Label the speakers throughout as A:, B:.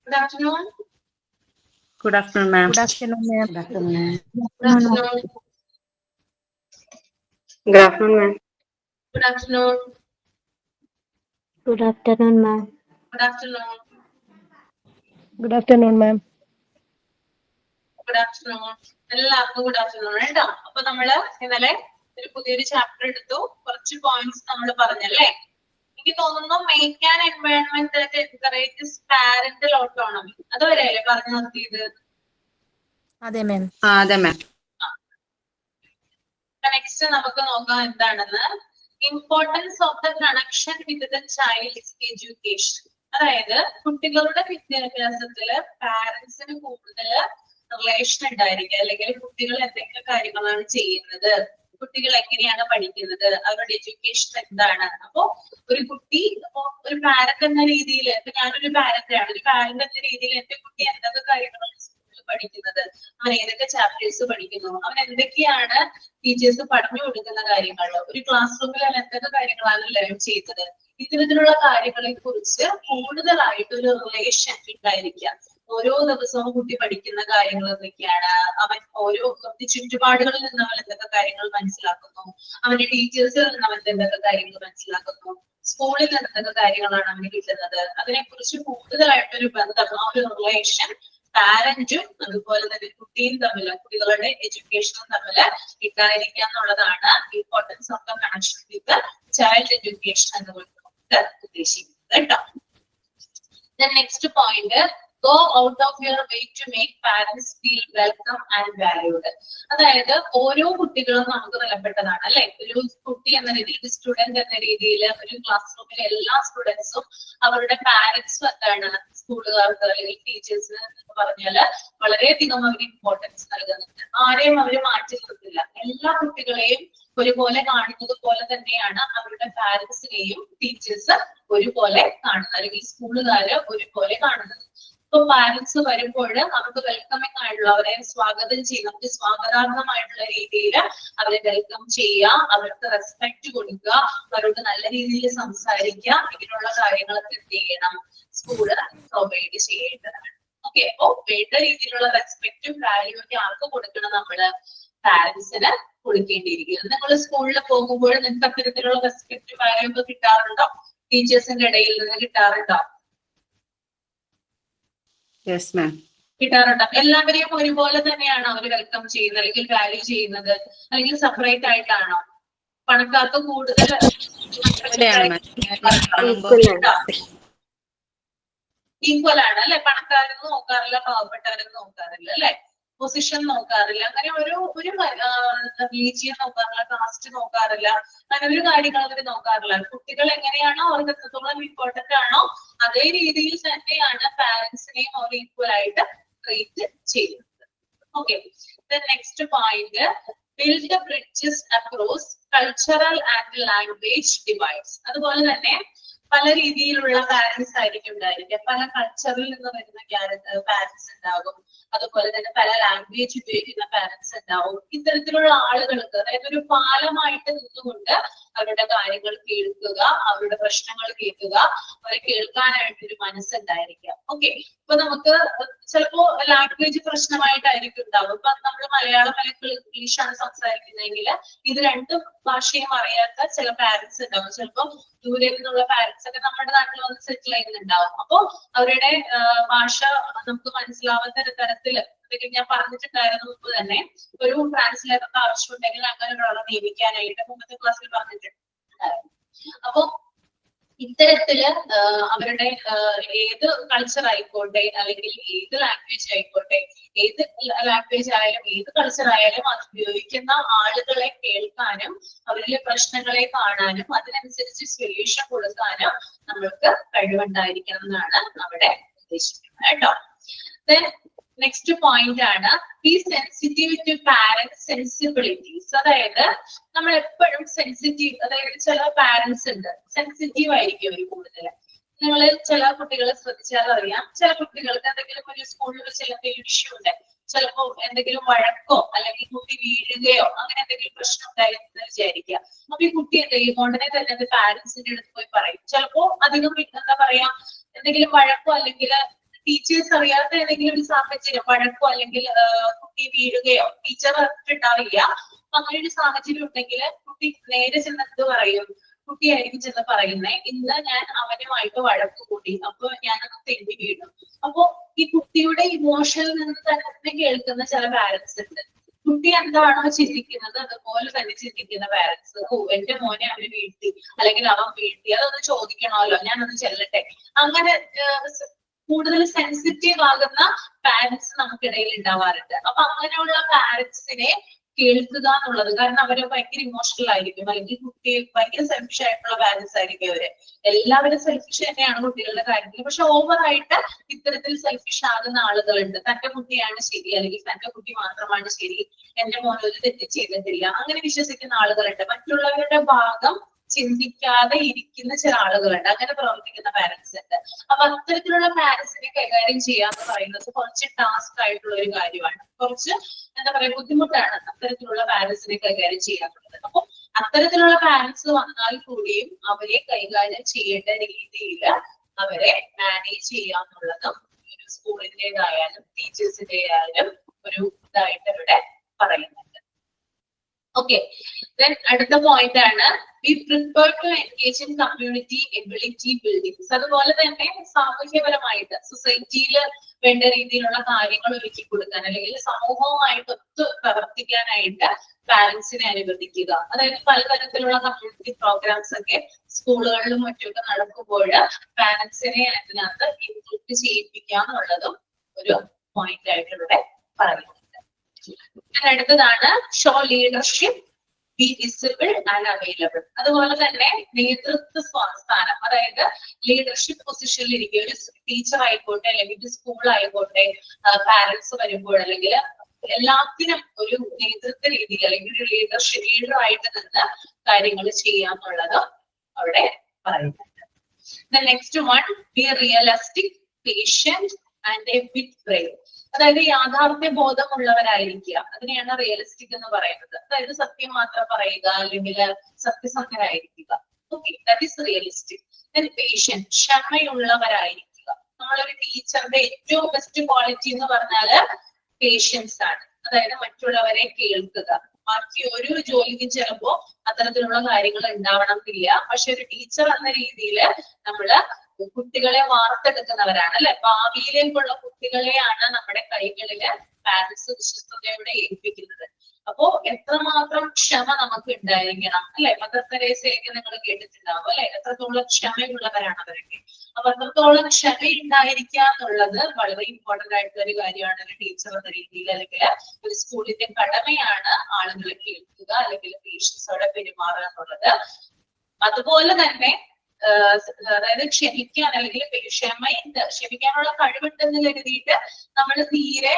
A: Good afternoon.
B: Good afternoon, ma'am.
C: Good afternoon, ma'am.
A: Good afternoon.
B: Good afternoon, ma'am.
A: Good afternoon.
D: Good afternoon, ma'am.
A: Good afternoon.
C: Good afternoon, ma'am.
A: Good afternoon. എല്ലാവർക്കും good afternoon കേട്ടോ. അപ്പൊ നമ്മള് ഇന്നലെ ഒരു പുതിയൊരു chapter എടുത്തു, കുറച്ച് points നമ്മൾ പറഞ്ഞല്ലേ. എനിക്ക് തോന്നുന്നു make and environment that encourages parental autonomy, അതുവരെ അല്ലേ പറഞ്ഞു നിർത്തിയത്?
C: അതെ മാം.
B: അതെ മാം.
A: നെക്സ്റ്റ് നമുക്ക് നോക്കാം എന്താണെന്ന്. Importance of the connection with the child's education. അതായത് കുട്ടികളുടെ വിദ്യാഭ്യാസത്തില് പാരന്റ്സിന് കൂടുതൽ റിലേഷൻ ഉണ്ടായിരിക്കുക, അല്ലെങ്കിൽ കുട്ടികൾ എന്തൊക്കെ കാര്യങ്ങളാണ് ചെയ്യുന്നത്, കുട്ടികൾ എങ്ങനെയാണ് പഠിക്കുന്നത്, അവരുടെ എഡ്യൂക്കേഷൻ എന്താണ്. അപ്പോ ഒരു കുട്ടി ഇപ്പോ ഒരു പാരന്റ് എന്ന രീതിയിൽ, ഇപ്പൊ ഞാനൊരു പാരന്റാണ്, ഒരു പാരന്റ് എന്ന രീതിയിൽ എന്റെ കുട്ടി എന്തൊക്കെ കാര്യങ്ങളാണ് സ്കൂളിൽ പഠിക്കുന്നത്, അവൻ ഏതൊക്കെ ചാപ്റ്റേഴ്സ് പഠിക്കുന്നു, അവൻ എന്തൊക്കെയാണ് ടീച്ചേഴ്സ് പറഞ്ഞു കൊടുക്കുന്ന കാര്യങ്ങൾ, ഒരു ക്ലാസ് റൂമിൽ അവൻ എന്തൊക്കെ കാര്യങ്ങളാണ് ലേൺ ചെയ്യുന്നത്, ഇത്തരത്തിലുള്ള കാര്യങ്ങളെ കുറിച്ച് കൂടുതലായിട്ട് ഒരു റിലേഷൻ ഉണ്ടായിരിക്കുക. ഓരോ ദിവസവും കുട്ടി പഠിക്കുന്ന കാര്യങ്ങൾ എന്തൊക്കെയാണ്, അവൻ ഓരോ ചുറ്റുപാടുകളിൽ നിന്ന് അവൻ എന്തൊക്കെ കാര്യങ്ങൾ മനസ്സിലാക്കുന്നു, അവന്റെ ടീച്ചേഴ്സിൽ നിന്ന് അവൻ എന്തൊക്കെ കാര്യങ്ങൾ മനസ്സിലാക്കുന്നു, സ്കൂളിൽ നിന്ന് എന്തൊക്കെ കാര്യങ്ങളാണ് അവന് കിട്ടുന്നത്, അതിനെക്കുറിച്ച് കൂടുതലായിട്ടൊരു ബന്ധം, ആ ഒരു റിലേഷൻ പാരന്റും അതുപോലെ തന്നെ കുട്ടിയും തമ്മിൽ, കുട്ടികളുടെ എഡ്യൂക്കേഷനും തമ്മിൽ ഉണ്ടായിരിക്കുക എന്നുള്ളതാണ് importance of the connection with child education എന്നുകൊണ്ട് ഉദ്ദേശിക്കുന്നത് കേട്ടോ. Next point, go out of your way to make parents feel welcome and valued. അതായത് ഓരോ കുട്ടികളും നമുക്ക് വിലപ്പെട്ടതാണ് അല്ലെ. ഒരു കുട്ടി എന്ന രീതിയിൽ, സ്റ്റുഡന്റ് എന്ന രീതിയിൽ, ഒരു ക്ലാസ് റൂമിലെ എല്ലാ സ്റ്റുഡൻസും അവരുടെ പാരന്റ്സും എന്താണ്, സ്കൂളുകാർക്ക് അല്ലെങ്കിൽ ടീച്ചേഴ്സിന് എന്ന് പറഞ്ഞാല് വളരെയധികം അവർ ഇമ്പോർട്ടൻസ് നൽകുന്നുണ്ട്. ആരെയും അവർ മാറ്റി നിർത്തില്ല. എല്ലാ കുട്ടികളെയും ഒരുപോലെ കാണുന്നത് പോലെ തന്നെയാണ് അവരുടെ പാരന്റ്സിനെയും ടീച്ചേഴ്സ് ഒരുപോലെ കാണുന്നത്, അല്ലെങ്കിൽ സ്കൂളുകാര് ഒരുപോലെ കാണുന്നത്. ഇപ്പൊ പാരന്റ്സ് വരുമ്പോൾ അവർക്ക് വെൽക്കമിങ് ആയിട്ടുള്ള, അവരെ സ്വാഗതം ചെയ്യുക, നമുക്ക് സ്വാഗതാർഹമായിട്ടുള്ള രീതിയിൽ അവരെ വെൽക്കം ചെയ്യുക, അവർക്ക് റെസ്പെക്ട് കൊടുക്കുക, അവരോട് നല്ല രീതിയിൽ സംസാരിക്കുക, ഇങ്ങനെയുള്ള കാര്യങ്ങളൊക്കെ എന്ത് ചെയ്യണം, സ്കൂള് പ്രൊവൈഡ് ചെയ്യേണ്ടതാണ്. ഓക്കെ, അപ്പൊ വേണ്ട രീതിയിലുള്ള റെസ്പെക്റ്റും വാല്യൂ ഒക്കെ ആർക്ക് കൊടുക്കണം, നമ്മള് പാരന്റ്സിന് കൊടുക്കേണ്ടിയിരിക്കുന്നത്. നിങ്ങൾ സ്കൂളിൽ പോകുമ്പോൾ നിങ്ങൾക്ക് അത്തരത്തിലുള്ള റെസ്പെക്ട് വാല്യൂ ഒക്കെ കിട്ടാറുണ്ടോ? ടീച്ചേഴ്സിന്റെ ഇടയിൽ നിന്ന് കിട്ടാറുണ്ടോ?
B: Yes ma'am.
A: കിട്ടാറുണ്ടോ? എല്ലാവരെയും ഒരുപോലെ തന്നെയാണോ അവർ വെൽക്കം ചെയ്യുന്നത്, അല്ലെങ്കിൽ വാല്യൂ ചെയ്യുന്നത്, അല്ലെങ്കിൽ സെപ്പറേറ്റ് ആയിട്ടാണോ? പണക്കാർക്ക് കൂടുതൽ ഈക്വൽ ആണ് അല്ലെ. പണക്കാരെന്ന് നോക്കാറില്ല, പാവപ്പെട്ടവരെന്ന് നോക്കാറില്ല അല്ലെ, പൊസിഷൻ നോക്കാറില്ല, അങ്ങനെ ഒരു റിലീജിയൻ നോക്കാറില്ല, കാസ്റ്റ് നോക്കാറില്ല, അങ്ങനെ ഒരു കാര്യങ്ങൾ അവർ നോക്കാറില്ല. കുട്ടികൾ എങ്ങനെയാണോ അവർക്ക് എത്രത്തോളം ഇമ്പോർട്ടന്റ് ആണോ അതേ രീതിയിൽ തന്നെയാണ് പാരന്റ്സിനെയും അവർ ഈക്വൽ ആയിട്ട് ട്രീറ്റ് ചെയ്യുന്നത്. Okay, next point, build bridges across cultural and language divides. അതുപോലെ തന്നെ പല രീതിയിലുള്ള പാരന്റ്സ് ആയിരിക്കും ഉണ്ടായിരിക്കുക. പല കൾച്ചറിൽ നിന്ന് വരുന്ന പാരന്റ്സ് ഉണ്ടാകും, അതുപോലെ തന്നെ പല ലാംഗ്വേജ് ഉപയോഗിക്കുന്ന പാരന്റ്സ് ഉണ്ടാവും. ഇത്തരത്തിലുള്ള ആളുകൾക്ക്, അതായത് ഒരു പാലമായിട്ട് നിന്നുകൊണ്ട് അവരുടെ കാര്യങ്ങൾ കേൾക്കുക, അവരുടെ പ്രശ്നങ്ങൾ കേൾക്കുക, അവരെ കേൾക്കാനായിട്ട് ഒരു മനസ്സുണ്ടായിരിക്കുക. ഓക്കെ, ഇപ്പൊ നമുക്ക് ചിലപ്പോ ലാംഗ്വേജ് പ്രശ്നമായിട്ടായിരിക്കും ഉണ്ടാവും. ഇപ്പൊ നമ്മൾ മലയാളം അല്ലെങ്കിൽ ഇംഗ്ലീഷാണ് സംസാരിക്കുന്നതെങ്കിൽ ഇത് രണ്ടും ഭാഷയും അറിയാത്ത ചില പാരന്റ്സ് ഉണ്ടാവും. ചിലപ്പോ ദൂരെ നിന്നുള്ള പാരന്റ്സ് ഒക്കെ നമ്മുടെ നാട്ടിൽ വന്ന് സെറ്റിൽ ചെയ്യുന്നുണ്ടാവും. അപ്പൊ അവരുടെ ഭാഷ നമുക്ക് മനസ്സിലാവുന്ന തരത്തില്, അല്ലെങ്കിൽ ഞാൻ പറഞ്ഞിട്ടുണ്ടായിരുന്നു മുമ്പ് തന്നെ, ഒരു ട്രാൻസ്ലേറ്ററിന്റെ ആവശ്യമുണ്ടെങ്കിൽ അങ്ങനെ ഒരാളെ നിയമിക്കാനായിട്ട് മുമ്പത്തെ ക്ലാസ്സിൽ പറഞ്ഞിട്ടുണ്ടായിരുന്നു. അപ്പൊ ഇത്തരത്തില് അവരുടെ ഏത് കൾച്ചർ ആയിക്കോട്ടെ, അല്ലെങ്കിൽ ഏത് ലാംഗ്വേജ് ആയിക്കോട്ടെ, ഏത് ലാംഗ്വേജ് ആയാലും ഏത് കൾച്ചർ ആയാലും അത് ഉപയോഗിക്കുന്ന ആളുകളെ കേൾക്കാനും അവരിലെ പ്രശ്നങ്ങളെ കാണാനും അതിനനുസരിച്ച് സൊല്യൂഷൻ കൊടുക്കാനും നമ്മൾക്ക് കഴിവുണ്ടായിരിക്കണം എന്നാണ് അവിടെ ഉദ്ദേശിക്കുന്നത് കേട്ടോ. നെക്സ്റ്റ് പോയിന്റ് ആണ്, be sensitive to parents sensibilities. അതായത് നമ്മൾ എപ്പോഴും സെൻസിറ്റീവ്, അതായത് ചില പാരന്റ്സ് ഉണ്ട് സെൻസിറ്റീവ് ആയിരിക്കും അവർ കൂടുതൽ. നിങ്ങൾ ചില കുട്ടികളെ ശ്രദ്ധിച്ചാൽ അറിയാം, ചില കുട്ടികൾക്ക് എന്തെങ്കിലും ഒരു സ്കൂളിൽ വെച്ച് എന്തെങ്കിലും ഇഷ്യൂ ഉണ്ട്, ചിലപ്പോ എന്തെങ്കിലും വഴക്കോ അല്ലെങ്കിൽ കുട്ടി വീഴുകയോ അങ്ങനെ എന്തെങ്കിലും പ്രശ്നം ഉണ്ടായിരുന്നെന്ന് വിചാരിക്കുക. അപ്പൊ ഈ കുട്ടി എന്ത് ചെയ്യും, ഉടനെ തന്നെ അത് പാരന്റ്സിന്റെ അടുത്ത് പോയി പറയും. ചിലപ്പോ അധികം എന്താ പറയാ, എന്തെങ്കിലും വഴക്കോ അല്ലെങ്കിൽ ടീച്ചേഴ്സ് അറിയാത്ത ഏതെങ്കിലും ഒരു സാഹചര്യം വഴക്കോ അല്ലെങ്കിൽ കുട്ടി വീഴുകയോ ടീച്ചർ അറിഞ്ഞിട്ടുണ്ടാവില്ല. അങ്ങനെ ഒരു സാഹചര്യം ഉണ്ടെങ്കിൽ കുട്ടി നേരെ ചെന്നത് പറയും, കുട്ടിയായിരിക്കും ചെന്ന് പറയുന്നേ, ഇന്ന് ഞാൻ അവനുമായിട്ട് വഴക്ക് കൂടി, അപ്പൊ ഞാനത് തെന്നി വീണു. അപ്പൊ ഈ കുട്ടിയുടെ ഇമോഷനിൽ നിന്ന് തന്നെ കേൾക്കുന്ന ചില പാരന്റ്സ് ഉണ്ട്. കുട്ടി എന്താണോ ചിന്തിക്കുന്നത് അതുപോലെ തന്നെ ചിന്തിക്കുന്ന പാരന്റ്സ്, ഓ എന്റെ മോനെ അവന് വീഴ്ത്തി അല്ലെങ്കിൽ അവൻ വീഴ്ത്തി, അതൊന്ന് ചോദിക്കണമല്ലോ, ഞാനൊന്ന് ചെല്ലട്ടെ. അങ്ങനെ കൂടുതൽ സെൻസിറ്റീവ് ആകുന്ന പാരന്റ്സ് നമുക്കിടയിൽ ഉണ്ടാവാറുണ്ട്. അപ്പൊ അങ്ങനെയുള്ള പാരന്റ്സിനെ കേൾക്കുക എന്നുള്ളത്, കാരണം അവര് ഭയങ്കര ഇമോഷണൽ ആയിരിക്കും, അല്ലെങ്കിൽ കുട്ടി ഭയങ്കര സെൽഫിഷ് ആയിട്ടുള്ള പാരന്റ്സ് ആയിരിക്കും അവര്. എല്ലാവരും സെൽഫിഷ് തന്നെയാണ് കുട്ടികളുടെ കാര്യത്തിൽ, പക്ഷെ ഓവറായിട്ട് ഇത്തരത്തിൽ സെൽഫിഷ് ആകുന്ന ആളുകളുണ്ട്. തന്റെ കുട്ടിയാണ് ശരി, അല്ലെങ്കിൽ തന്റെ കുട്ടി മാത്രമാണ് ശരി, എന്റെ മോൻ ഒരു തെറ്റ് ചെയ്തിട്ടില്ല, അങ്ങനെ വിശ്വസിക്കുന്ന ആളുകളുണ്ട്. മറ്റുള്ളവരുടെ ഭാഗം ചിന്തിക്കാതെ ഇരിക്കുന്ന ചില ആളുകളുണ്ട്, അങ്ങനെ പ്രവർത്തിക്കുന്ന പാരന്റ്സ് ഉണ്ട്. അപ്പൊ അത്തരത്തിലുള്ള പാരന്റ്സിനെ കൈകാര്യം ചെയ്യാന്ന് പറയുന്നത് കുറച്ച് ടാസ്ക് ആയിട്ടുള്ള ഒരു കാര്യമാണ്, കുറച്ച് എന്താ പറയാ ബുദ്ധിമുട്ടാണ് അത്തരത്തിലുള്ള പാരന്റ്സിനെ കൈകാര്യം ചെയ്യാന്നുള്ളത്. അപ്പൊ അത്തരത്തിലുള്ള പാരന്റ്സ് വന്നാൽ കൂടിയും അവരെ കൈകാര്യം ചെയ്യേണ്ട രീതിയിൽ അവരെ മാനേജ് ചെയ്യാന്നുള്ളതും ഒരു സ്കൂളിൻ്റെതായാലും ടീച്ചേഴ്സിൻ്റെതായാലും ഒരു ഇതായിട്ട് ഇവിടെ പറയുന്നുണ്ട്. ഓക്കെ, ദെൻ അടുത്ത പോയിന്റ് ആണ് we prefer to engage in community ability buildings. അതുപോലെ തന്നെ സാമൂഹ്യപരമായിട്ട് സൊസൈറ്റിയിൽ വേണ്ട രീതിയിലുള്ള കാര്യങ്ങൾ ഒരുക്കി കൊടുക്കാൻ അല്ലെങ്കിൽ സമൂഹവുമായിട്ട് ഒത്തു പ്രവർത്തിക്കാനായിട്ട് പാരന്റ്സിനെ അനുവദിക്കുക. അതായത് പലതരത്തിലുള്ള കമ്മ്യൂണിറ്റി പ്രോഗ്രാംസ് ഒക്കെ സ്കൂളുകളിലും മറ്റൊക്കെ നടക്കുമ്പോൾ പാരന്റ്സിനെ അതിനകത്ത് ഇൻക്ലൂഡ് ചെയ്യിപ്പിക്കുക എന്നുള്ളതും ഒരു പോയിന്റ് ആയിട്ട് ഇവിടെ പറയുന്നുണ്ട്. അടുത്തതാണ് show leadership, B visible and available. അതുപോലെ തന്നെ നേതൃത്വ സ്ഥാനം, അതായത് ലീഡർഷിപ്പ് പൊസിഷനിൽ ഇരിക്കുക. ഒരു ടീച്ചർ ആയിക്കോട്ടെ അല്ലെങ്കിൽ ഒരു സ്കൂൾ ആയിക്കോട്ടെ, പാരന്റ്സ് വരുമ്പോൾ അല്ലെങ്കിൽ എല്ലാത്തിനും ഒരു നേതൃത്വ രീതിയിൽ അല്ലെങ്കിൽ ഒരു ലീഡർ ആയിട്ട് നിന്ന് കാര്യങ്ങൾ ചെയ്യാന്നുള്ളത് അവിടെ പറയുന്നുണ്ട്. Next one, B realistic, patient and A bit Brave. അതായത് യാഥാർത്ഥ്യ ബോധമുള്ളവരായിരിക്കുക, അതിനെയാണ് റിയലിസ്റ്റിക് എന്ന് പറയുന്നത്. അതായത് സത്യം മാത്രം പറയുക അല്ലെങ്കിൽ സത്യസന്ധരായിരിക്കുക. Okay, that is realistic. Patient, ക്ഷമയുള്ളവരായിരിക്കുക. നമ്മളൊരു ടീച്ചറുടെ ഏറ്റവും ബെസ്റ്റ് ക്വാളിറ്റി എന്ന് പറഞ്ഞാല് പേഷ്യൻസ് ആണ്. അതായത് മറ്റുള്ളവരെ കേൾക്കുക. ബാക്കി ഒരു ജോലിക്കും ചിലപ്പോ അത്തരത്തിലുള്ള കാര്യങ്ങൾ ഉണ്ടാവണം എന്നില്ല, പക്ഷെ ഒരു ടീച്ചർ എന്ന രീതിയിൽ നമ്മള് കുട്ടികളെ വാർത്തെടുക്കുന്നവരാണ് അല്ലെ. ഭാവിയിലേക്കുള്ള കുട്ടികളെയാണ് നമ്മുടെ കൈകളില് പാരന്റ്സ് വിശ്വസ്തയോടെ ഏൽപ്പിക്കുന്നത്. അപ്പോ എത്രമാത്രം ക്ഷമ നമുക്ക് ഉണ്ടായിരിക്കണം അല്ലെ. മദർ തെരേസയൊക്കെ നിങ്ങൾ കേട്ടിട്ടുണ്ടാവും അല്ലെ, എത്രത്തോളം ക്ഷമയുള്ളവരാണ് അവരൊക്കെ. അപ്പൊ അത്രത്തോളം ക്ഷമ ഉണ്ടായിരിക്കുക എന്നുള്ളത് വളരെ ഇമ്പോർട്ടന്റ് ആയിട്ടുള്ള ഒരു കാര്യമാണ് ഒരു ടീച്ചർ എന്ന രീതിയിൽ, അല്ലെങ്കിൽ ഒരു സ്കൂളിന്റെ കടമയാണ് ആളുകളെ കേൾക്കുക അല്ലെങ്കിൽ പേഷ്യൻസോടെ പെരുമാറുക എന്നുള്ളത്. അതുപോലെ തന്നെ അതായത് ക്ഷമിക്കാൻ അല്ലെങ്കിൽ ക്ഷമിക്കാനുള്ള കഴിവുണ്ടെന്ന് കരുതിയിട്ട് നമ്മൾ തീരെ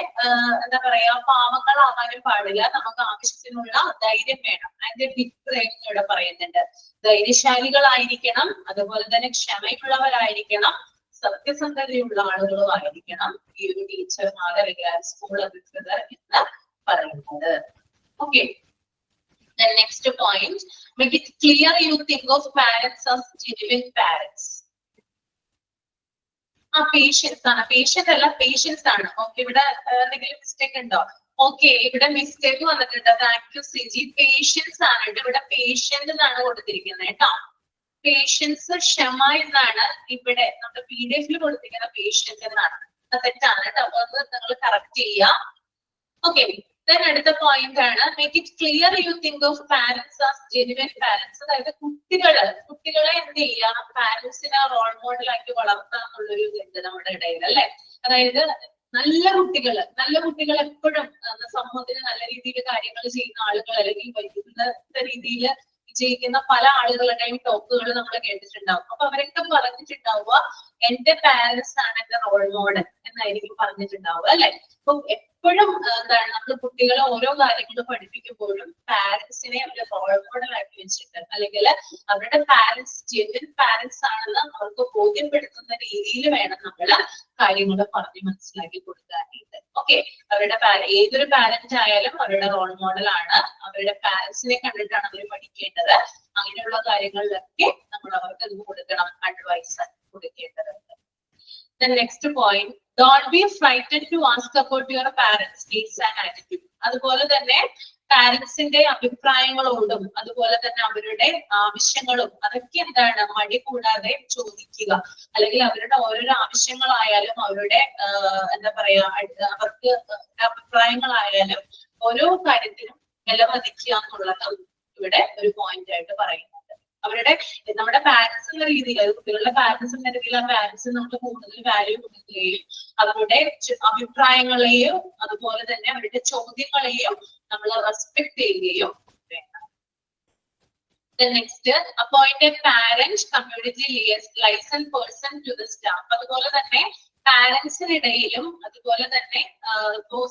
A: എന്താ പറയാ പാവങ്ങളാകാനും പാടില്ല. നമുക്ക് ആവശ്യത്തിനുള്ള ധൈര്യം വേണം. അതിന്റെ വിക്രയം ഇവിടെ പറയുന്നുണ്ട്. ധൈര്യശാലികളായിരിക്കണം, അതുപോലെ തന്നെ ക്ഷമയുള്ളവരായിരിക്കണം, സത്യസന്ധതയുള്ള ആളുകളും ആയിരിക്കണം ഈ ഒരു ടീച്ചർമാർ അല്ലെങ്കിൽ സ്കൂൾ അധികൃതർ എന്ന് പറയുന്നത്. Okay, the next point, make it clear you think of parents as genuine parents. Patience ആണ്, പേഷ്യന്റ് അല്ല പേഷ്യൻസ് ആണ്. ഓക്കെ, ഇവിടെ എന്തെങ്കിലും മിസ്റ്റേക്ക് ഉണ്ടോ? ഓക്കെ, ഇവിടെ മിസ്റ്റേക്ക് വന്നിട്ടുണ്ട്. Thank you Siji. പേഷ്യൻസ് ആണ് ഇവിടെ പേഷ്യന്റ് എന്നാണ് കൊടുത്തിരിക്കുന്നത് കേട്ടോ. പേഷ്യൻസ് ക്ഷമ എന്നാണ് ഇവിടെ നമ്മുടെ PDF കൊടുത്തിരിക്കുന്ന പേഷ്യന്റ് എന്നാണ്. തെറ്റാണ് കേട്ടോ, അത് നിങ്ങൾ കറക്റ്റ് ചെയ്യുക. ഓക്കെ, അടുത്ത പോയിന്റ് ആണ് make it clear you think of parents as genuine parents. അതായത് കുട്ടികളെ എന്ത് ചെയ്യാം, പാരന്റ്സിനെ റോൾ മോഡലാക്കി വളർത്താം എന്നുള്ളൊരു ഇതുണ്ട് നമ്മുടെ ഇടയിൽ അല്ലെ. അതായത് നല്ല കുട്ടികൾ എപ്പോഴും സമൂഹത്തിന് നല്ല രീതിയിൽ കാര്യങ്ങൾ ചെയ്യുന്ന ആളുകൾ അല്ലെങ്കിൽ വൈദ്യുത രീതിയിൽ വിജയിക്കുന്ന പല ആളുകളുടെയും ടോക്കുകൾ നമ്മൾ കേട്ടിട്ടുണ്ടാവും. അപ്പൊ അവരൊക്കെ പറഞ്ഞിട്ടുണ്ടാവുക എന്റെ പാരന്റ്സ് ആണ് എന്റെ റോൾ മോഡൽ എന്നായിരിക്കും പറഞ്ഞിട്ടുണ്ടാവുക അല്ലെ. അപ്പൊ എപ്പോഴും എന്താണ് നമ്മൾ കുട്ടികളെ ഓരോ കാര്യങ്ങൾ പഠിപ്പിക്കുമ്പോഴും പാരന്റ്സിനെ ഒരു റോൾ മോഡൽ ആക്കി വെച്ചിട്ട് അല്ലെങ്കിൽ അവരുടെ പാരന്റ്സ് ജെന്യുവൻ പാരന്റ്സ് ആണെന്ന് അവർക്ക് ബോധ്യപ്പെടുത്തുന്ന രീതിയിൽ വേണം നമ്മൾ കാര്യങ്ങൾ പറഞ്ഞ് മനസ്സിലാക്കി കൊടുക്കാനായിട്ട്. ഓക്കെ, അവരുടെ ഏതൊരു പാരന്റ് ആയാലും അവരുടെ റോൾ മോഡൽ ആണ്. അവരുടെ പാരന്റ്സിനെ കണ്ടിട്ടാണ് അവർ പഠിക്കേണ്ടത്. അങ്ങനെയുള്ള കാര്യങ്ങളിലൊക്കെ നമ്മൾ അവർക്ക് ഇത് കൊടുക്കണം, അഡ്വൈസ് കൊടുക്കേണ്ടതുണ്ട്. Next point, Don't be frightened to ask about your parents' needs and attitude. അതുപോലെ തന്നെ പാരന്റ്സിന്റെ അഭിപ്രായങ്ങളോടും അതുപോലെ തന്നെ അവരുടെ ആവശ്യങ്ങളും അതൊക്കെ എന്താണ് മടി കൂടാതെ ചോദിക്കുക. അല്ലെങ്കിൽ അവരുടെ ഓരോരോ ആവശ്യങ്ങളായാലും അവരുടെ എന്താ പറയാ അവർക്ക് അഭിപ്രായങ്ങളായാലും ഓരോ കാര്യത്തിനും വിലമതിക്കുക എന്നുള്ളതും ഇവിടെ ഒരു പോയിന്റ് ആയിട്ട് പറയുന്നുണ്ട്. അവരുടെ നമ്മുടെ പാരന്റ്സ് എന്ന രീതിയിൽ കുട്ടികളുടെ പാരന്റ്സ് എന്ന രീതിയിൽ ആ പാരന്റ്സ് നമുക്ക് കൂടുതൽ വാല്യൂ കൊടുക്കുകയും അവരുടെ അഭിപ്രായങ്ങളെയും അതുപോലെ തന്നെ അവരുടെ ചോദ്യങ്ങളെയും നമ്മൾ റെസ്പെക്ട് ചെയ്യുകയും വേണം. Next, appointed parent community liaison person to the staff. അതുപോലെ തന്നെ പാരന്റ്സിനിടയിലും അതുപോലെ തന്നെ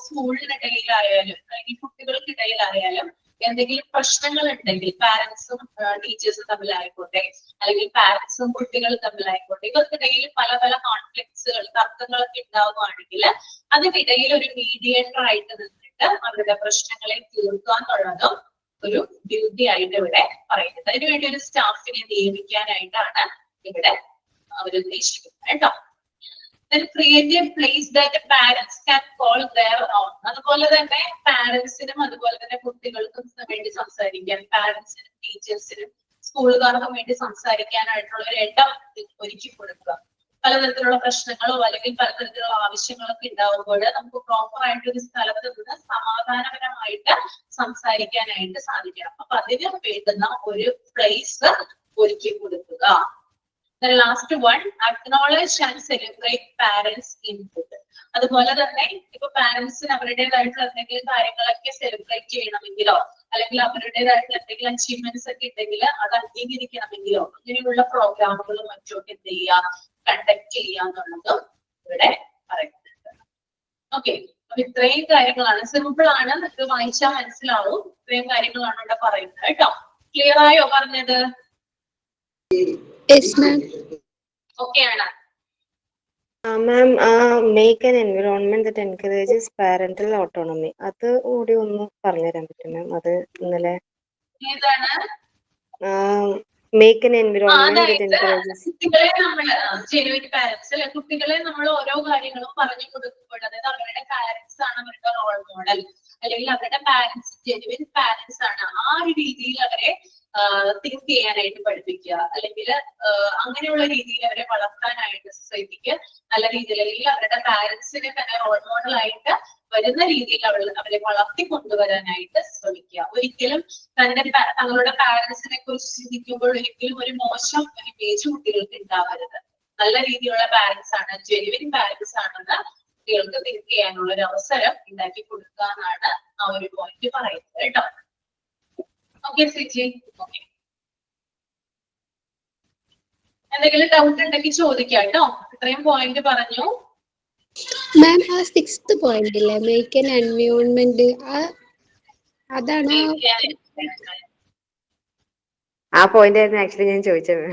A: സ്കൂളിനിടയിലായാലും അല്ലെങ്കിൽ കുട്ടികൾക്കിടയിലായാലും എന്തെങ്കിലും പ്രശ്നങ്ങൾ ഉണ്ടെങ്കിൽ പാരന്റ്സും ടീച്ചേഴ്സും തമ്മിലായിക്കോട്ടെ അല്ലെങ്കിൽ പാരന്റ്സും കുട്ടികളും തമ്മിലായിക്കോട്ടെ ഇവർക്കിടയിൽ പല പല കോൺഫ്ലിക്ട്സുകൾ തർക്കങ്ങളൊക്കെ ഉണ്ടാവുകയാണെങ്കിൽ അതിനിടയിൽ ഒരു മീഡിയേറ്റർ ആയിട്ട് നിന്നിട്ട് അവരുടെ പ്രശ്നങ്ങളെ തീർക്കാന്നുള്ളതും ഒരു ഡ്യൂട്ടി ആയിട്ട് ഇവിടെ പറയുന്നത്. അതിനുവേണ്ടി ഒരു സ്റ്റാഫിനെ നിയമിക്കാനായിട്ടാണ് ഇവിടെ അവർ ഉദ്ദേശിക്കുന്നത് കേട്ടോ. Then create a place that parents can call their own. അതുപോലെ തന്നെ പാരന്റ്സിനും അതുപോലെ തന്നെ കുട്ടികൾക്കും വേണ്ടി സംസാരിക്കാൻ, പാരന്റ്സിനും ടീച്ചേഴ്സിനും സ്കൂളുകാർക്കും വേണ്ടി സംസാരിക്കാനായിട്ടുള്ള ഒരു ഇടം ഒരുക്കി കൊടുക്കുക. പലതരത്തിലുള്ള പ്രശ്നങ്ങളോ അല്ലെങ്കിൽ പലതരത്തിലുള്ള ആവശ്യങ്ങളൊക്കെ ഉണ്ടാവുമ്പോൾ നമുക്ക് പ്രോപ്പർ ആയിട്ട് ഒരു സ്ഥലത്ത് നിന്ന് സമാധാനപരമായിട്ട് സംസാരിക്കാനായിട്ട് സാധിക്കണം. അപ്പൊ അതിന് വേണ്ടുന്ന ഒരു പ്ലേസ് ഒരുക്കി കൊടുക്കുക. The last one, acknowledge and celebrate parents' input. അതുപോലെ തന്നെ ഇപ്പൊ പാരന്റ്സിന് അവരുടേതായിട്ടുള്ള എന്തെങ്കിലും കാര്യങ്ങളൊക്കെ സെലിബ്രേറ്റ് ചെയ്യണമെങ്കിലോ അല്ലെങ്കിൽ അവരുടേതായിട്ടുള്ള എന്തെങ്കിലും അച്ചീവ്മെന്റ്സ് ഒക്കെ ഉണ്ടെങ്കിൽ അത് അംഗീകരിക്കണമെങ്കിലോ അങ്ങനെയുള്ള പ്രോഗ്രാമുകളും മറ്റുമൊക്കെ എന്ത് ചെയ്യുക, കണ്ടക്ട് ചെയ്യുക എന്നുള്ളതും ഇവിടെ പറയുന്നുണ്ട്. ഓക്കെ, അപ്പൊ ഇത്രയും കാര്യങ്ങളാണ്. സിമ്പിൾ ആണ്, നിങ്ങൾക്ക് വായിച്ചാൽ മനസ്സിലാവും. ഇത്രയും കാര്യങ്ങളാണ് ഇവിടെ പറയുന്നത് കേട്ടോ. ക്ലിയർ ആയോ പറഞ്ഞത്?
D: Yes, ma'am.
A: Okay, Anna.
B: Ma'am, make an environment that encourages parental autonomy. അത് കൂടി ഒന്ന് പറഞ്ഞു തരാൻ പറ്റും മാം? അത് ഇന്നലെ make an environment that encourages.
A: കുട്ടികളെ നമ്മള് ജെനുവിൻ പാരന്റ്സ് അല്ലെ, കുട്ടികളെ നമ്മൾ ഓരോ കാര്യങ്ങളും പറഞ്ഞു കൊടുക്കുമ്പോൾ അതായത് അവരുടെ പാരന്റ്സ് ആണ് അവരുടെ റോൾ മോഡൽ അല്ലെങ്കിൽ അവരുടെ പാരന്റ്സ് ജെനുവിൻ പാരന്റ്സ് ആണ്, ആ ഒരു രീതിയിൽ അവരെ തിങ്ക് ചെയ്യാനായിട്ട് പഠിപ്പിക്കുക അല്ലെങ്കിൽ അങ്ങനെയുള്ള രീതിയിൽ അവരെ വളർത്താനായിട്ട് സൊസൈറ്റിക്ക് നല്ല രീതിയിൽ അല്ലെങ്കിൽ അവരുടെ പാരന്റ്സിനെ തന്നെ റോൾ മോഡൽ ആയിട്ട് വരുന്ന രീതിയിൽ അവരെ വളർത്തി കൊണ്ടുവരാനായിട്ട് ശ്രമിക്കുക. ഒരിക്കലും തങ്ങളുടെ പാരന്റ്സിനെ കുറിച്ച് ചിന്തിക്കുമ്പോൾ ഒരിക്കലും ഒരു മോശം ഒരു ഇമേജ് കുട്ടികൾക്ക് ഉണ്ടാവരുത്. നല്ല രീതിയിലുള്ള പാരന്റ്സ് ആണ്, ജെനുവിൻ പാരന്റ്സ് ആണെന്ന് കുട്ടികൾക്ക് തിങ്ക് ചെയ്യാനുള്ള ഒരു അവസരം ഉണ്ടാക്കി കൊടുക്കുക എന്നാണ് ആ ഒരു പോയിന്റ് പറയുന്നത് കേട്ടോ. Okay Siji, okay. എന്തെങ്കിലും ഡൗട്ട് ഉണ്ടെങ്കിൽ ചോദിക്കാം കേട്ടോ. ഇത്രയും പോയിന്റ് പറഞ്ഞു.
D: മാം, ആ 6th പോയിന്റ് ഇല്ലേ, മേക്ക് ആൻ എൻവയോൺമെന്റ്, അതാണോ?
B: ആ പോയിന്റ് ആയിരുന്നു ആക്ച്വലി ഞാൻ ചോദിച്ചത്.